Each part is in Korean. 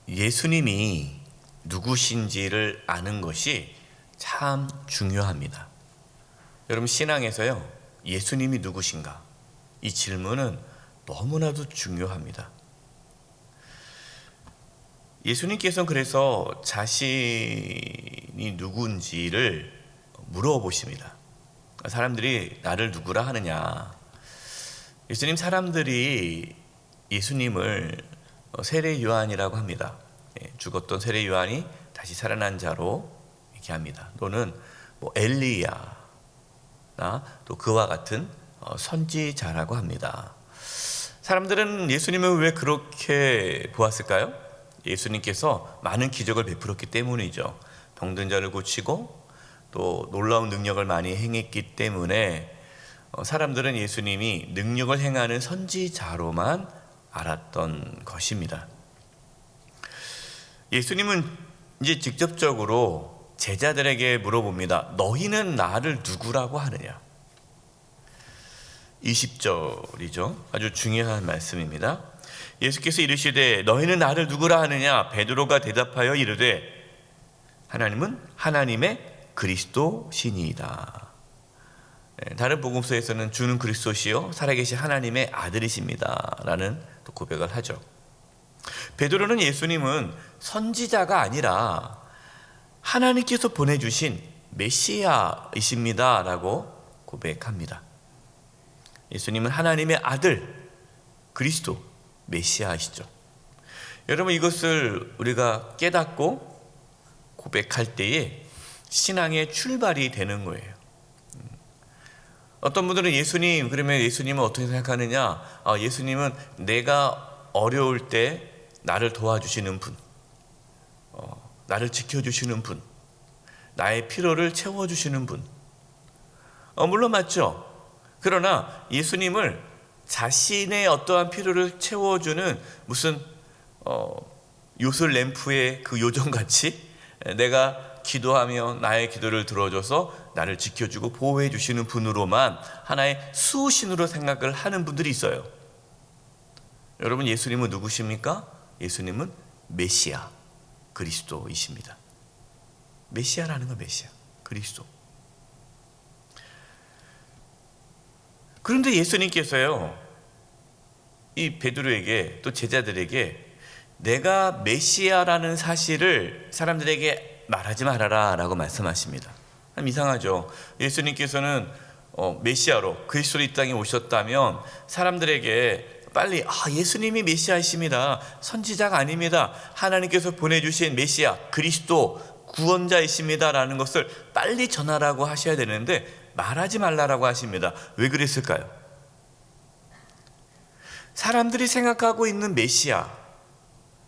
예수님이 누구신지를 아는 것이 참 중요합니다. 여러분, 신앙에서요, 예수님이 누구신가? 이 질문은 너무나도 중요합니다. 예수님께서는 그래서 자신이 누군지를 물어보십니다. 사람들이 나를 누구라 하느냐? 예수님, 사람들이 예수님을 세례 요한이라고 합니다. 죽었던 세례 요한이 다시 살아난 자로 얘기합니다. 또는 엘리야나 또 그와 같은 선지자라고 합니다. 사람들은 예수님을 왜 그렇게 보았을까요? 예수님께서 많은 기적을 베풀었기 때문이죠. 병든 자를 고치고 또 놀라운 능력을 많이 행했기 때문에 사람들은 예수님이 능력을 행하는 선지자로만 알았던 것입니다. 예수님은 이제 직접적으로 제자들에게 물어봅니다. 너희는 나를 누구라고 하느냐? 20절이죠. 아주 중요한 말씀입니다. 예수께서 이르시되 너희는 나를 누구라 하느냐? 베드로가 대답하여 이르되 하나님은 하나님의 그리스도시니이다. 다른 복음서에서는 주는 그리스도시요 살아계신 하나님의 아들이십니다 라는 또 고백을 하죠. 베드로는 예수님은 선지자가 아니라 하나님께서 보내주신 메시아이십니다 라고 고백합니다. 예수님은 하나님의 아들, 그리스도, 메시아이시죠. 여러분, 이것을 우리가 깨닫고 고백할 때에 신앙의 출발이 되는 거예요. 어떤 분들은 예수님, 그러면 예수님은 어떻게 생각하느냐? 예수님은 내가 어려울 때 나를 도와주시는 분, 나를 지켜주시는 분, 나의 필요를 채워주시는 분. 물론 맞죠. 그러나 예수님을 자신의 어떠한 필요를 채워주는 무슨 요술 램프의 그 요정같이 내가 기도하며 나의 기도를 들어줘서 나를 지켜주고 보호해 주시는 분으로만 하나의 수신으로 생각을 하는 분들이 있어요. 여러분, 예수님은 누구십니까? 예수님은 메시아, 그리스도이십니다. 메시아라는 건 메시아, 그리스도. 그런데 예수님께서요, 이 베드로에게 또 제자들에게 내가 메시아라는 사실을 사람들에게 말하지 말아라 라고 말씀하십니다. 참 이상하죠. 예수님께서는 메시아로 그리스도로 이 땅에 오셨다면 사람들에게 빨리 예수님이 메시아이십니다, 선지자가 아닙니다, 하나님께서 보내주신 메시아 그리스도 구원자이십니다 라는 것을 빨리 전하라고 하셔야 되는데 말하지 말라라고 하십니다. 왜 그랬을까요? 사람들이 생각하고 있는 메시아,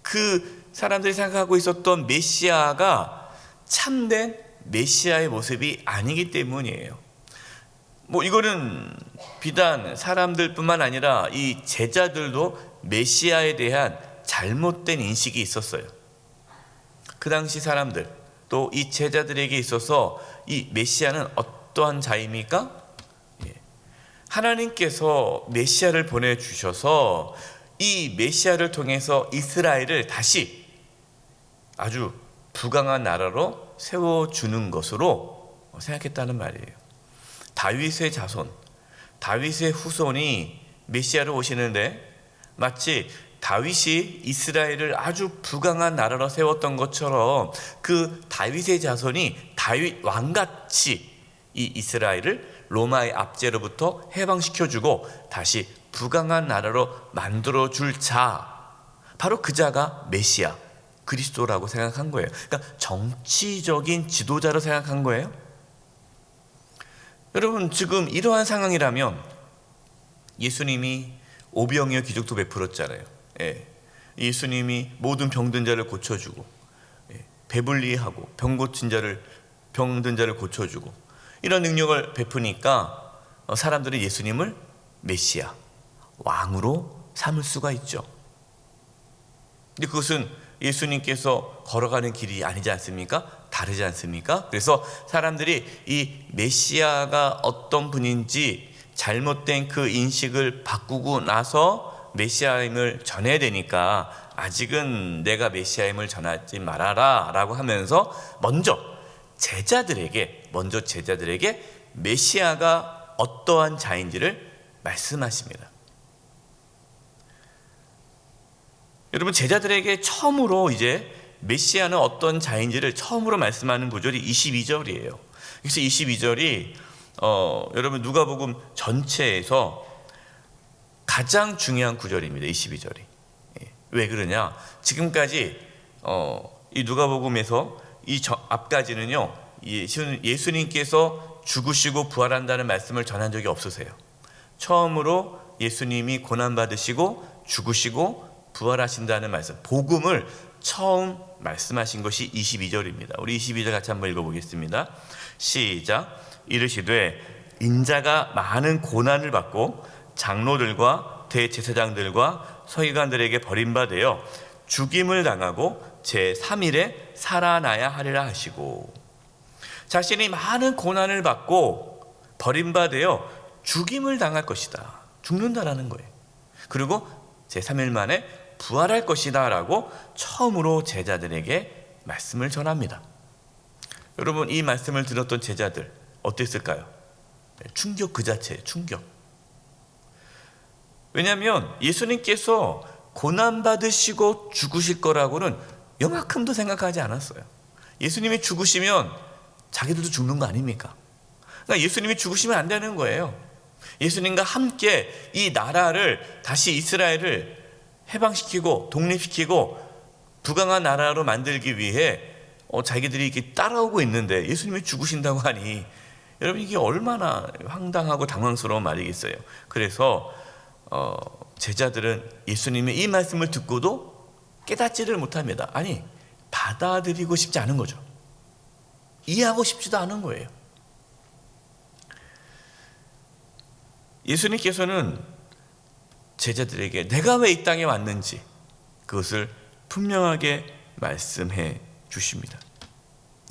그 사람들이 생각하고 있었던 메시아가 참된 메시아의 모습이 아니기 때문이에요. 이거는 비단 사람들뿐만 아니라 이 제자들도 메시아에 대한 잘못된 인식이 있었어요. 그 당시 사람들, 또 이 제자들에게 있어서 이 메시아는 어떠한 자입니까? 하나님께서 메시아를 보내주셔서 이 메시아를 통해서 이스라엘을 다시 아주 부강한 나라로 세워주는 것으로 생각했다는 말이에요. 다윗의 자손, 다윗의 후손이 메시아로 오시는데 마치 다윗이 이스라엘을 아주 부강한 나라로 세웠던 것처럼 그 다윗의 자손이 다윗 왕같이 이 이스라엘을 로마의 압제로부터 해방시켜주고 다시 부강한 나라로 만들어줄 자, 바로 그 자가 메시아, 그리스도라고 생각한 거예요. 그러니까 정치적인 지도자로 생각한 거예요. 여러분, 지금 이러한 상황이라면 예수님이 오병이어 기적도 베풀었잖아요. 예수님이 모든 병든 자를 고쳐주고 배불리하고 병든 자를 고쳐주고 이런 능력을 베푸니까 사람들이 예수님을 메시아, 왕으로 삼을 수가 있죠. 근데 그것은 예수님께서 걸어가는 길이 아니지 않습니까? 다르지 않습니까? 그래서 사람들이 이 메시아가 어떤 분인지 잘못된 그 인식을 바꾸고 나서 메시아임을 전해야 되니까 아직은 내가 메시아임을 전하지 말아라 라고 하면서 먼저 제자들에게 메시아가 어떠한 자인지를 말씀하십니다. 여러분, 제자들에게 처음으로 이제 메시아는 어떤 자인지를 처음으로 말씀하는 구절이 22절이에요. 그래서 22절이 여러분 누가복음 전체에서 가장 중요한 구절입니다. 22절이. 왜 그러냐? 지금까지 이 누가복음에서 이 앞까지는요, 예수님께서 죽으시고 부활한다는 말씀을 전한 적이 없으세요. 처음으로 예수님이 고난받으시고 죽으시고 부활하신다는 말씀, 복음을 처음 말씀하신 것이 22절입니다. 우리 22절 같이 한번 읽어보겠습니다. 시작. 이르시되 인자가 많은 고난을 받고 장로들과 대제사장들과 서기관들에게 버림받아 죽임을 당하고 제3일에 살아나야 하리라 하시고, 자신이 많은 고난을 받고 버림받아 죽임을 당할 것이다, 죽는다라는 거예요. 그리고 제3일 만에 부활할 것이다 라고 처음으로 제자들에게 말씀을 전합니다. 여러분, 이 말씀을 들었던 제자들 어땠을까요? 충격 그 자체예요. 충격. 왜냐하면 예수님께서 고난받으시고 죽으실 거라고는 요만큼도 생각하지 않았어요. 예수님이 죽으시면 자기들도 죽는 거 아닙니까? 그러니까 예수님이 죽으시면 안 되는 거예요. 예수님과 함께 이 나라를 다시 이스라엘을 해방시키고 독립시키고 부강한 나라로 만들기 위해 자기들이 이렇게 따라오고 있는데 예수님이 죽으신다고 하니 여러분, 이게 얼마나 황당하고 당황스러운 말이겠어요. 그래서 제자들은 예수님의 이 말씀을 듣고도 깨닫지를 못합니다. 아니, 받아들이고 싶지 않은 거죠. 이해하고 싶지도 않은 거예요. 예수님께서는 제자들에게 내가 왜 이 땅에 왔는지 그것을 분명하게 말씀해 주십니다.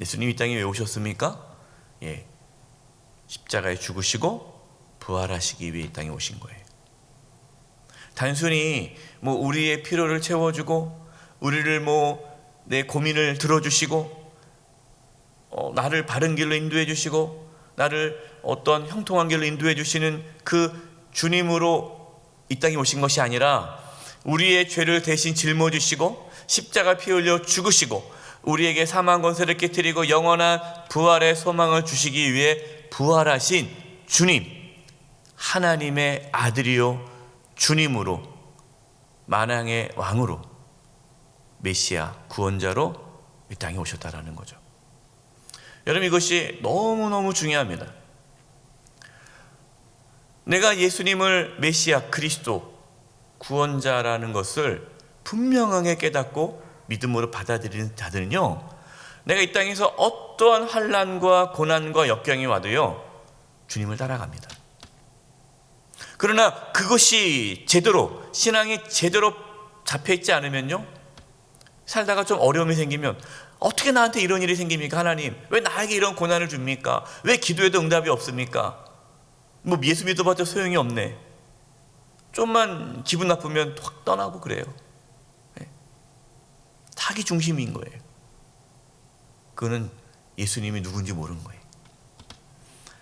예수님 이 땅에 왜 오셨습니까? 십자가에 죽으시고 부활하시기 위해 이 땅에 오신 거예요. 단순히 우리의 필요를 채워주고 우리를 내 고민을 들어주시고 나를 바른 길로 인도해 주시고 나를 어떤 형통한 길로 인도해 주시는 그 주님으로 이 땅에 오신 것이 아니라 우리의 죄를 대신 짊어지시고 십자가 피 흘려 죽으시고 우리에게 사망 권세를 깨뜨리고 영원한 부활의 소망을 주시기 위해 부활하신 주님, 하나님의 아들이요 주님으로, 만왕의 왕으로, 메시아 구원자로 이 땅에 오셨다라는 거죠. 여러분, 이것이 너무너무 중요합니다. 내가 예수님을 메시아, 그리스도, 구원자라는 것을 분명하게 깨닫고 믿음으로 받아들이는 자들은요, 내가 이 땅에서 어떠한 환난과 고난과 역경이 와도요, 주님을 따라갑니다. 그러나 그것이 제대로, 신앙이 제대로 잡혀있지 않으면요, 살다가 좀 어려움이 생기면 어떻게 나한테 이런 일이 생깁니까? 하나님, 왜 나에게 이런 고난을 줍니까? 왜 기도해도 응답이 없습니까? 예수 믿어봤자 소용이 없네. 좀만 기분 나쁘면 확 떠나고 그래요. 자기 중심인 거예요. 그거는 예수님이 누군지 모르는 거예요.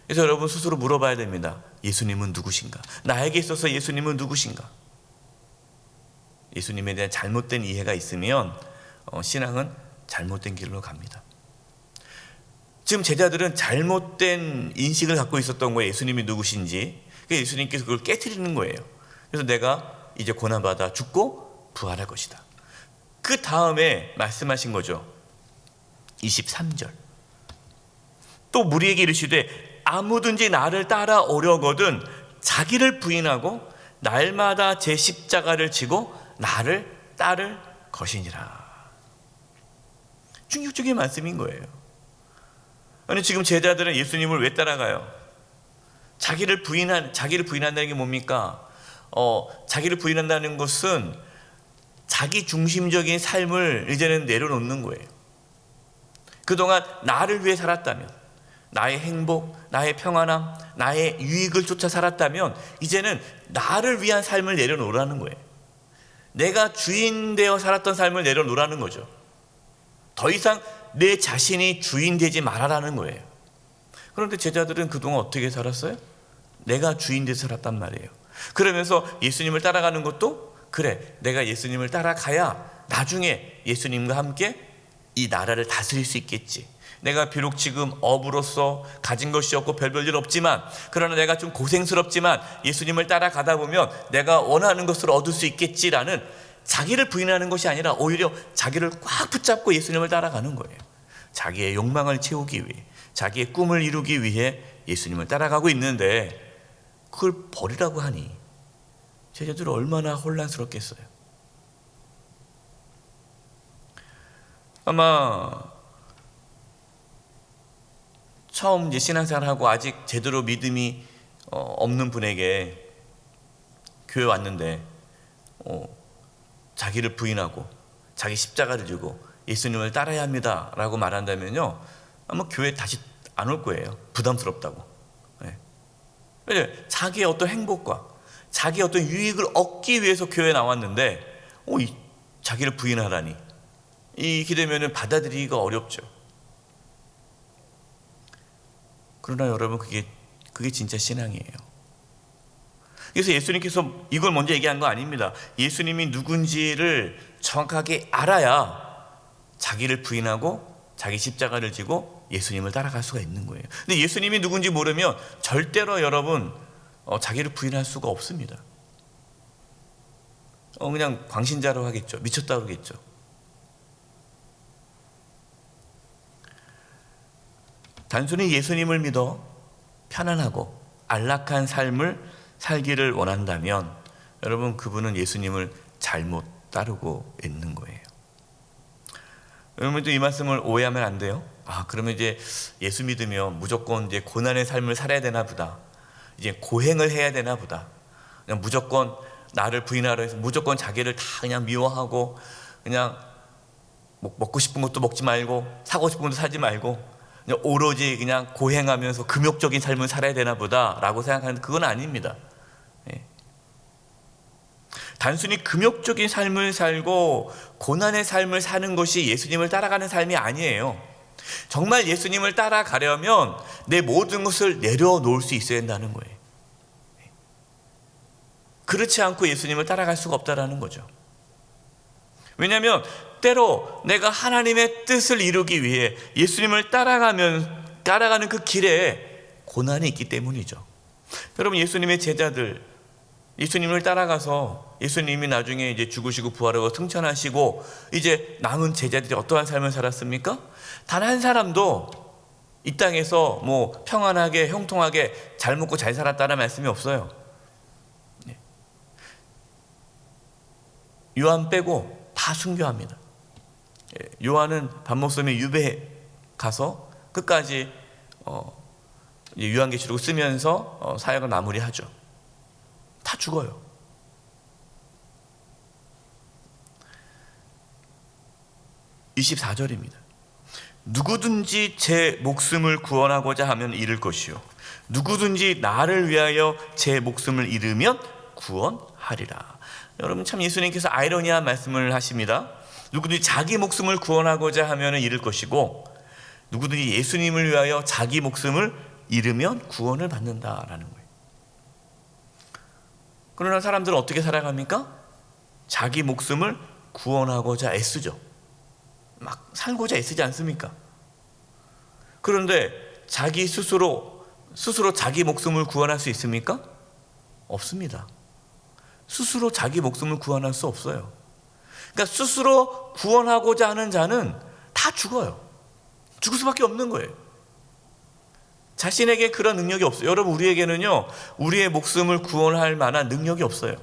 그래서 여러분 스스로 물어봐야 됩니다. 예수님은 누구신가? 나에게 있어서 예수님은 누구신가? 예수님에 대한 잘못된 이해가 있으면 신앙은 잘못된 길로 갑니다. 지금 제자들은 잘못된 인식을 갖고 있었던 거예요. 예수님이 누구신지. 그래서 예수님께서 그걸 깨트리는 거예요. 그래서 내가 이제 고난받아 죽고 부활할 것이다. 그 다음에 말씀하신 거죠. 23절. 또 무리에게 이르시되 아무든지 나를 따라오려거든 자기를 부인하고 날마다 제 십자가를 지고 나를 따를 것이니라. 충격적인 말씀인 거예요. 아니, 지금 제자들은 예수님을 왜 따라가요? 자기를 부인한다는 게 뭡니까? 자기를 부인한다는 것은 자기 중심적인 삶을 이제는 내려놓는 거예요. 그동안 나를 위해 살았다면, 나의 행복, 나의 평안함, 나의 유익을 쫓아 살았다면 이제는 나를 위한 삶을 내려놓으라는 거예요. 내가 주인 되어 살았던 삶을 내려놓으라는 거죠. 더 이상 내 자신이 주인 되지 말아라는 거예요. 그런데 제자들은 그동안 어떻게 살았어요? 내가 주인 되어 살았단 말이에요. 그러면서 예수님을 따라가는 것도, 그래, 내가 예수님을 따라가야 나중에 예수님과 함께 이 나라를 다스릴 수 있겠지. 내가 비록 지금 어부로서 가진 것이 없고 별볼일 없지만, 그러나 내가 좀 고생스럽지만 예수님을 따라가다 보면 내가 원하는 것을 얻을 수 있겠지라는, 자기를 부인하는 것이 아니라 오히려 자기를 꽉 붙잡고 예수님을 따라가는 거예요. 자기의 욕망을 채우기 위해, 자기의 꿈을 이루기 위해 예수님을 따라가고 있는데, 그걸 버리라고 하니 제자들은 얼마나 혼란스럽겠어요. 아마 처음 이제 신앙생활하고 아직 제대로 믿음이 없는 분에게 교회 왔는데 자기를 부인하고 자기 십자가를 지고 예수님을 따라야 합니다 라고 말한다면요, 아마 교회 다시 안 올 거예요. 부담스럽다고. 네. 자기의 어떤 행복과 자기의 어떤 유익을 얻기 위해서 교회에 나왔는데 자기를 부인하라니, 이렇게 되면 받아들이기가 어렵죠. 그러나 여러분, 그게 진짜 신앙이에요. 그래서 예수님께서 이걸 먼저 얘기한 거 아닙니다. 예수님이 누군지를 정확하게 알아야 자기를 부인하고 자기 십자가를 지고 예수님을 따라갈 수가 있는 거예요. 근데 예수님이 누군지 모르면 절대로 여러분 자기를 부인할 수가 없습니다. 그냥 광신자로 하겠죠. 미쳤다 그러겠죠. 단순히 예수님을 믿어 편안하고 안락한 삶을 살기를 원한다면 여러분, 그분은 예수님을 잘못 따르고 있는 거예요. 여러분도 이 말씀을 오해하면 안 돼요. 그러면 이제 예수 믿으면 무조건 이제 고난의 삶을 살아야 되나 보다, 이제 고행을 해야 되나 보다, 그냥 무조건 나를 부인하려 해서 무조건 자기를 다 그냥 미워하고, 그냥 먹고 싶은 것도 먹지 말고 사고 싶은 것도 사지 말고 그냥 오로지 그냥 고행하면서 금욕적인 삶을 살아야 되나 보다 라고 생각하는데, 그건 아닙니다. 단순히 금욕적인 삶을 살고 고난의 삶을 사는 것이 예수님을 따라가는 삶이 아니에요. 정말 예수님을 따라가려면 내 모든 것을 내려놓을 수 있어야 한다는 거예요. 그렇지 않고 예수님을 따라갈 수가 없다는 거죠. 왜냐하면 때로 내가 하나님의 뜻을 이루기 위해 예수님을 따라가는 그 길에 고난이 있기 때문이죠. 여러분, 예수님의 제자들, 예수님을 따라가서 예수님이 나중에 이제 죽으시고 부활하고 승천하시고 이제 남은 제자들이 어떠한 삶을 살았습니까? 단 한 사람도 이 땅에서 뭐 평안하게 형통하게 잘 먹고 잘 살았다는 말씀이 없어요. 요한 빼고 다 순교합니다. 요한은 밥 먹으며 유배에 가서 끝까지 요한계시록을 쓰면서 사역을 마무리하죠. 다 죽어요. (24절입니다) 누구든지 제 목숨을 구원하고자 하면 잃을 것이요 누구든지 나를 위하여 제 목숨을 잃으면 구원하리라. 여러분, 참 예수님께서 아이러니한 말씀을 하십니다. 누구든지 자기 목숨을 구원하고자 하면 잃을 것이고 누구든지 예수님을 위하여 자기 목숨을 잃으면 구원을 받는다라는 거예요. 그러나 사람들은 어떻게 살아갑니까? 자기 목숨을 구원하고자 애쓰죠. 막 살고자 애쓰지 않습니까? 그런데 자기 스스로 자기 목숨을 구원할 수 있습니까? 없습니다. 스스로 자기 목숨을 구원할 수 없어요. 그러니까 스스로 구원하고자 하는 자는 다 죽어요. 죽을 수밖에 없는 거예요. 자신에게 그런 능력이 없어요. 여러분, 우리에게는요, 우리의 목숨을 구원할 만한 능력이 없어요.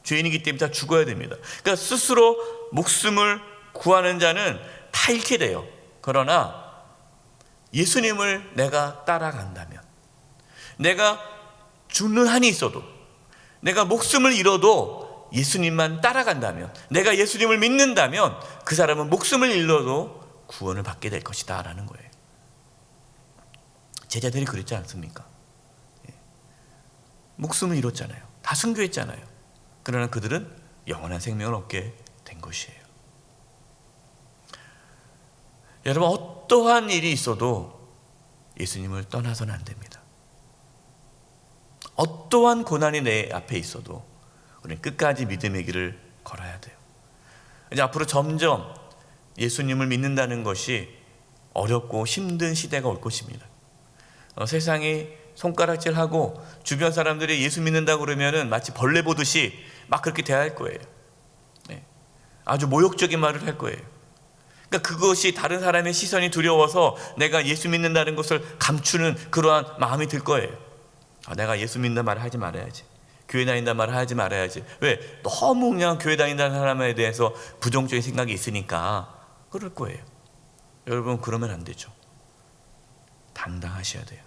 죄인이기 때문에 다 죽어야 됩니다. 그러니까 스스로 목숨을 구하는 자는 다 잃게 돼요. 그러나 예수님을 내가 따라간다면, 내가 죽는 한이 있어도, 내가 목숨을 잃어도 예수님만 따라간다면, 내가 예수님을 믿는다면 그 사람은 목숨을 잃어도 구원을 받게 될 것이다 라는 거예요. 제자들이 그랬지 않습니까? 목숨을 잃었잖아요. 다 순교했잖아요. 그러나 그들은 영원한 생명을 얻게 된 것이에요. 여러분, 어떠한 일이 있어도 예수님을 떠나서는 안 됩니다. 어떠한 고난이 내 앞에 있어도 우리는 끝까지 믿음의 길을 걸어야 돼요. 이제 앞으로 점점 예수님을 믿는다는 것이 어렵고 힘든 시대가 올 것입니다. 세상이 손가락질하고 주변 사람들이 예수 믿는다고 그러면은 마치 벌레 보듯이 막 그렇게 대할 거예요. 아주 모욕적인 말을 할 거예요. 그러니까 그것이 다른 사람의 시선이 두려워서 내가 예수 믿는다는 것을 감추는 그러한 마음이 들 거예요. 내가 예수 믿는다는 말을 하지 말아야지. 교회 다닌다는 말을 하지 말아야지. 왜? 너무 그냥 교회 다닌다는 사람에 대해서 부정적인 생각이 있으니까 그럴 거예요. 여러분, 그러면 안 되죠. 당당하셔야 돼요.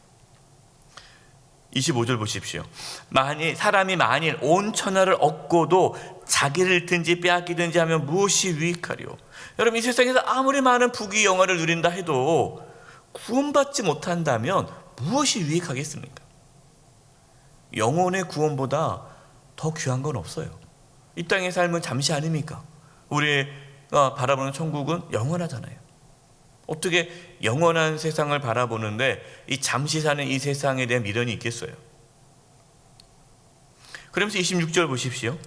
25절 보십시오. 사람이 만일 온 천하를 얻고도 자기를 잃든지 빼앗기든지 하면 무엇이 유익하리요? 여러분, 이 세상에서 아무리 많은 부귀 영화를 누린다 해도 구원받지 못한다면 무엇이 유익하겠습니까? 영혼의 구원보다 더 귀한 건 없어요. 이 땅의 삶은 잠시 아닙니까? 우리가 바라보는 천국은 영원하잖아요. 어떻게 영원한 세상을 바라보는데 이 잠시 사는 이 세상에 대한 미련이 있겠어요? 그러면서 26절 보십시오.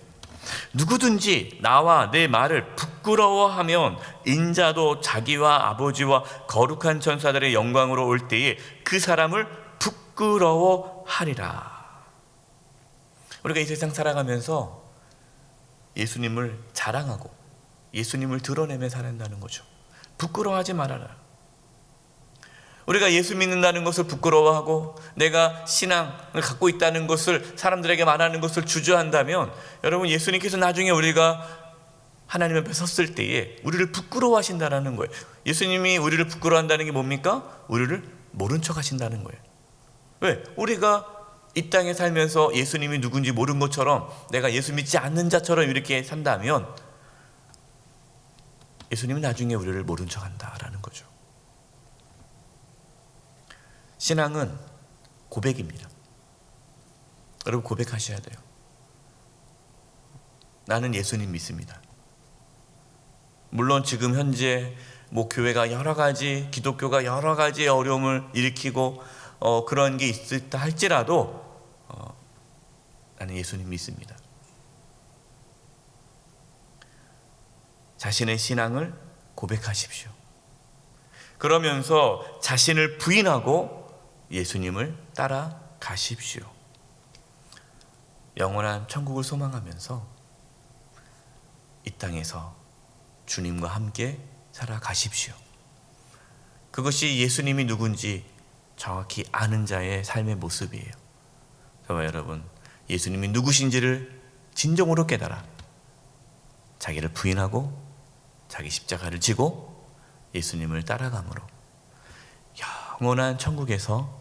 누구든지 나와 내 말을 부끄러워하면 인자도 자기와 아버지와 거룩한 천사들의 영광으로 올 때에 그 사람을 부끄러워하리라. 우리가 이 세상 살아가면서 예수님을 자랑하고 예수님을 드러내며 살아간다는 거죠. 부끄러워하지 말아라. 우리가 예수 믿는다는 것을 부끄러워하고 내가 신앙을 갖고 있다는 것을 사람들에게 말하는 것을 주저한다면 여러분, 예수님께서 나중에 우리가 하나님 앞에 섰을 때에 우리를 부끄러워하신다는 거예요. 예수님이 우리를 부끄러워한다는 게 뭡니까? 우리를 모른 척 하신다는 거예요. 왜? 우리가 이 땅에 살면서 예수님이 누군지 모른 것처럼 내가 예수 믿지 않는 자처럼 이렇게 산다면 예수님은 나중에 우리를 모른 척 한다라는 거죠. 신앙은 고백입니다. 여러분, 고백하셔야 돼요. 나는 예수님 믿습니다. 물론 지금 현재 교회가 여러 가지, 기독교가 여러 가지의 어려움을 일으키고 그런 게 있다 할지라도 나는 예수님 믿습니다. 자신의 신앙을 고백하십시오. 그러면서 자신을 부인하고 예수님을 따라가십시오. 영원한 천국을 소망하면서 이 땅에서 주님과 함께 살아가십시오. 그것이 예수님이 누군지 정확히 아는 자의 삶의 모습이에요. 저와 여러분, 예수님이 누구신지를 진정으로 깨달아 자기를 부인하고 자기 십자가를 지고 예수님을 따라감으로 영원한 천국에서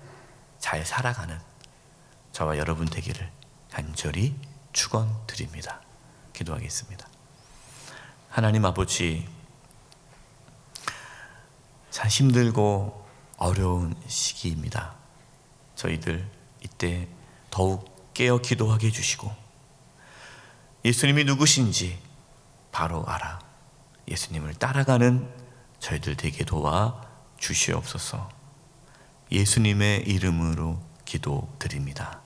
잘 살아가는 저와 여러분 되기를 간절히 축원드립니다. 기도하겠습니다. 하나님 아버지, 참 힘들고 어려운 시기입니다. 저희들 이때 더욱 깨어 기도하게 해주시고 예수님이 누구신지 바로 알아 예수님을 따라가는 저희들 되게 도와 주시옵소서. 예수님의 이름으로 기도드립니다.